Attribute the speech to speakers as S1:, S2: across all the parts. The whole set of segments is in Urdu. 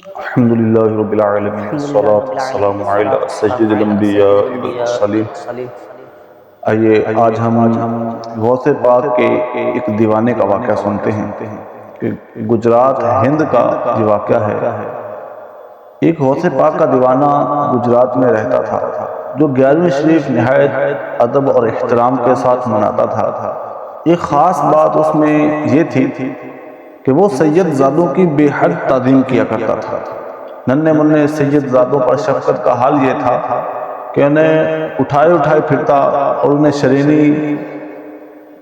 S1: الحمد للہ رب العالمین والصلاة والسلام علی سید الانبیاء والمرسلین۔ آئیے آج ہم غوث پاک کے ایک دیوانے کا واقعہ سنتے ہیں کہ گجرات ہند کا یہ واقعہ ہے۔ ایک غوث پاک کا دیوانہ گجرات میں رہتا تھا جو 11ویں شریف نہایت ادب اور احترام کے ساتھ مناتا تھا۔ ایک خاص بات اس میں یہ تھی کہ وہ سید زادوں کی بے حد تعظیم کیا کرتا تھا۔ ننھے منھے سید زادوں پر شفقت کا حال یہ تھا کہ انہیں اٹھائے پھرتا اور انہیں شرینی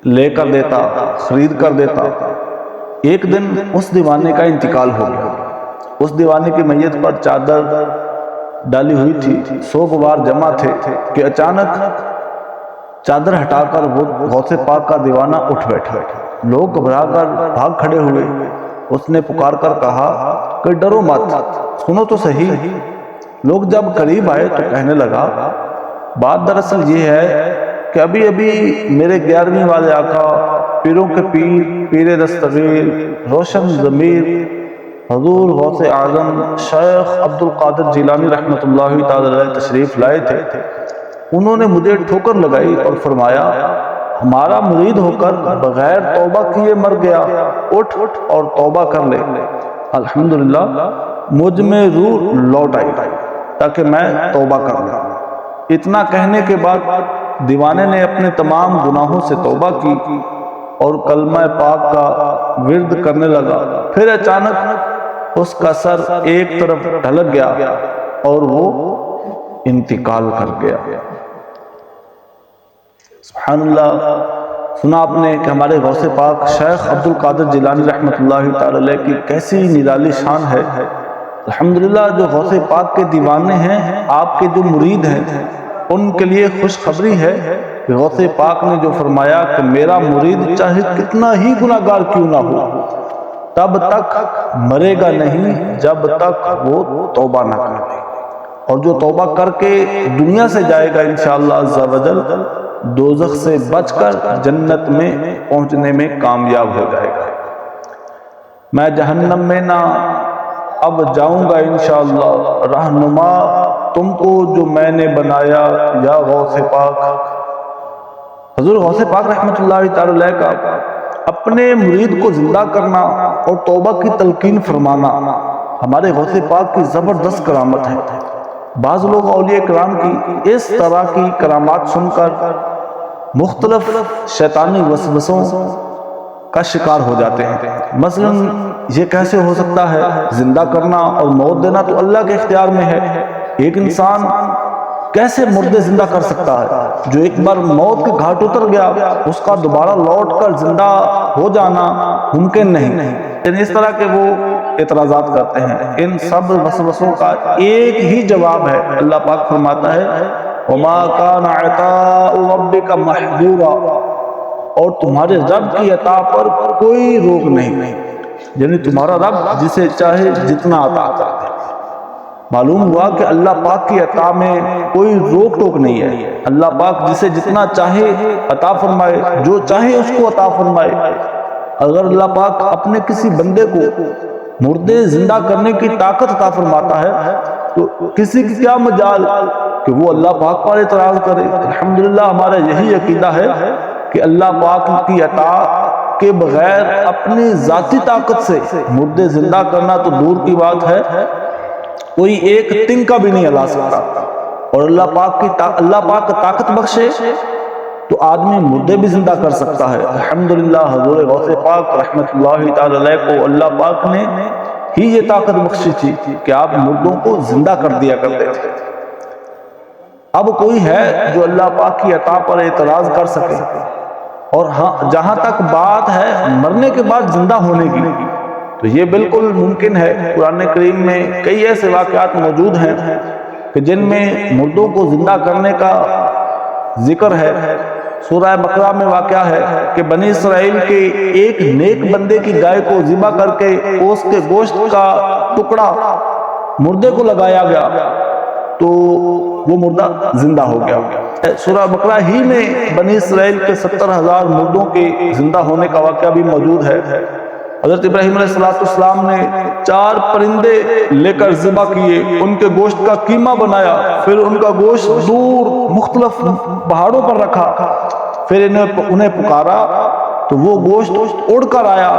S1: لے کر دیتا، خرید کر دیتا۔ ایک دن اس دیوانے کا انتقال ہو گیا۔ اس دیوانے کی میت پر چادر ڈالی ہوئی تھی، 100 غبار جمع تھے کہ اچانک چادر ہٹا کر وہ غوث پاک کا دیوانہ اٹھ بیٹھا۔ لوگ گھبرا کر بھاگ کھڑے ہوئے۔ اس نے پکار کر کہا کہ ڈرو مت، سنو تو صحیح۔ لوگ جب قریب آئے تو کہنے لگا بات دراصل یہ ہے کہ ابھی میرے 11ویں والے آقا، پیروں کے پیر، پیر دستگیر، روشن ضمیر حضور غوث اعظم شیخ عبد القادر جیلانی رحمۃ اللہ تعالی علیہ تشریف لائے تھے۔ انہوں نے مجھے ٹھوکر لگائی اور فرمایا ہمارا مرید ہو کر بغیر توبہ کیے مر گیا، اٹھ اور توبہ کر لے۔ الحمدللہ مجھ میں روح لوٹ آئی تاکہ میں توبہ کر لوں۔ اتنا کہنے کے بعد دیوانے نے اپنے تمام گناہوں سے توبہ کی اور کلمہ پاک کا ورد کرنے لگا۔ پھر اچانک اس کا سر ایک طرف ڈھلک گیا اور وہ انتقال کر گیا۔ سبحان اللہ۔ سنا آپ نے کہ ہمارے غوث پاک شیخ عبد القادر جیلانی رحمۃ اللہ تعالی علیہ کی کیسی نرالی شان ہے۔ الحمدللہ جو غوث پاک کے دیوانے ہیں، آپ کے جو مرید ہیں، ان کے لیے خوشخبری ہے کہ غوث پاک نے جو فرمایا کہ میرا مرید چاہے کتنا ہی گناہگار کیوں نہ ہو، تب تک مرے گا نہیں جب تک وہ توبہ نہ کرے، اور جو توبہ کر کے دنیا سے جائے گا انشاءاللہ عز و جل دوزخ سے بچ کر جنت میں پہنچنے میں کامیاب ہو جائے گا۔ میں جہنم میں نہ اب جاؤں گا انشاءاللہ، رہنما تم کو جو میں نے بنایا یا غوث پاک۔ حضور غوث پاک رحمۃ اللہ تعالی علیہ کا اپنے مرید کو زندہ کرنا اور توبہ کی تلقین فرمانا ہمارے غوث پاک کی زبردست کرامت ہے۔ بعض لوگ اولیاء کرام کی اس طرح کی کرامات سن کر مختلف شیطانی وسوسوں کا شکار ہو جاتے ہیں۔ مثلا یہ کیسے ہو سکتا ہے؟ زندہ کرنا اور موت دینا تو اللہ کے اختیار میں ہے۔ ایک انسان کیسے مردے زندہ کر سکتا ہے؟ جو ایک بار موت کے گھاٹ اتر گیا اس کا دوبارہ لوٹ کر زندہ ہو جانا ممکن نہیں۔ اس طرح کے وہ اعتراضات کرتے ہیں۔ ان سب وسوسوں کا ایک ہی جواب ہے۔ اللہ پاک فرماتا ہے وَمَا كَانَ عَطَاءُ رَبِّكَ مَحْظُورًا، اور تمہارے رب کی عطا پر کوئی روک نہیں، یعنی تمہارا رب جسے چاہے جتنا عطا کرتا ہے۔ معلوم ہوا کہ اللہ پاک کی عطا میں کوئی روک ٹوک نہیں ہے۔ اللہ پاک جسے جتنا چاہے عطا فرمائے، جو چاہے اس کو عطا فرمائے۔ اگر اللہ پاک اپنے کسی بندے کو مردے زندہ کرنے کی طاقت عطا فرماتا ہے تو کسی کی کیا مجال کہ وہ اللہ پاک پر اعتراض کرے۔ الحمدللہ ہمارا یہی عقیدہ ہے کہ اللہ پاک کی عطا کے بغیر اپنی ذاتی طاقت سے مردے زندہ کرنا تو دور کی بات ہے، کوئی ایک تنکا بھی نہیں ہلا سکتا۔ اور اللہ پاک طاقت بخشے تو آدمی مردے بھی زندہ کر سکتا ہے۔ الحمدللہ حضور غوث پاک رحمۃ اللہ تعالی علیہ کو اللہ پاک نے ہی یہ طاقت بخشی تھی کہ آپ مردوں کو زندہ کر دیا کرتے تھے۔ اب کوئی ہے جو اللہ پاک کی عطا پر اعتراض کر سکے؟ اور ہاں جہاں تک بات ہے مرنے کے بعد زندہ ہونے کی تو یہ بالکل ممکن ہے۔ قرآن کریم میں کئی ایسے واقعات موجود ہیں کہ جن میں مردوں کو زندہ کرنے کا ذکر ہے۔ سورہ بقرہ میں واقعہ ہے کہ بنی اسرائیل کے ایک نیک بندے کی گائے کو ذبح کر کے اس کے گوشت کا ٹکڑا مردے کو لگایا گیا تو وہ مردہ زندہ ہو گیا۔ سورہ بقرہ ہی میں بنی اسرائیل کے 70,000 مردوں کے زندہ ہونے کا واقعہ بھی موجود ہے۔ حضرت ابراہیم علیہ السلام نے 4 پرندے لے کر ذبح کیے، ان کے گوشت کا قیمہ بنایا، پھر ان کا گوشت دور مختلف پہاڑوں پر رکھا، پھر انہیں پکارا تو وہ گوشت اڑ کر آیا،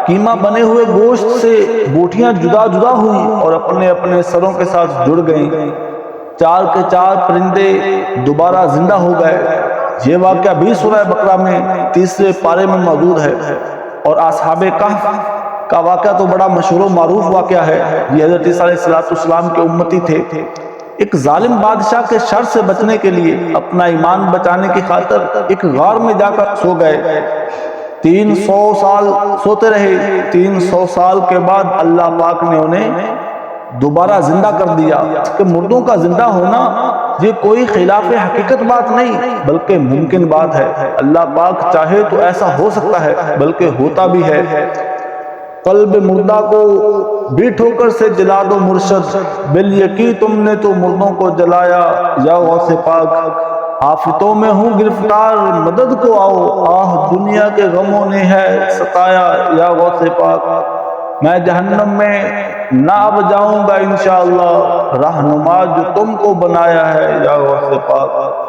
S1: قیمہ بنے ہوئے گوشت سے بوٹیاں جدا جدا ہوئیں اور اپنے اپنے سروں کے ساتھ جڑ گئیں، 4 کے 4 پرندے دوبارہ زندہ ہو گئے۔ یہ واقعہ بھی سورہ بقرہ میں 3 پارے میں موجود ہے۔ اور اصحاب کہف کا واقعہ تو بڑا مشہور و معروف واقعہ ہے۔ یہ حضرت عیسیٰ علیہ السلام کے امتی تھے، ایک ظالم بادشاہ کے شر سے بچنے کے لیے اپنا ایمان بچانے کی خاطر ایک غار میں جا کر سو گئے، 300 سال سوتے رہے، 300 سال کے بعد اللہ پاک نے انہیں دوبارہ زندہ کر دیا۔ کہ مردوں کا زندہ ہونا یہ کوئی خلاف حقیقت بات نہیں بلکہ ممکن بات ہے، اللہ پاک چاہے تو ایسا ہو سکتا ہے بلکہ ہوتا بھی ہے۔ قلب مردہ کو بھی ٹھوکر سے جلا دو مرشد، بالیقین تم نے تو مردوں کو جلایا یا غوث پاک، آفتوں میں ہوں گرفتار مدد کو آؤ، آہ دنیا کے غموں نے ہے ستایا یا غوث پاک، میں جہنم میں نہ اب جاؤں گا انشاءاللہ، رہنما جو تم کو بنایا ہے یا غوث پاک۔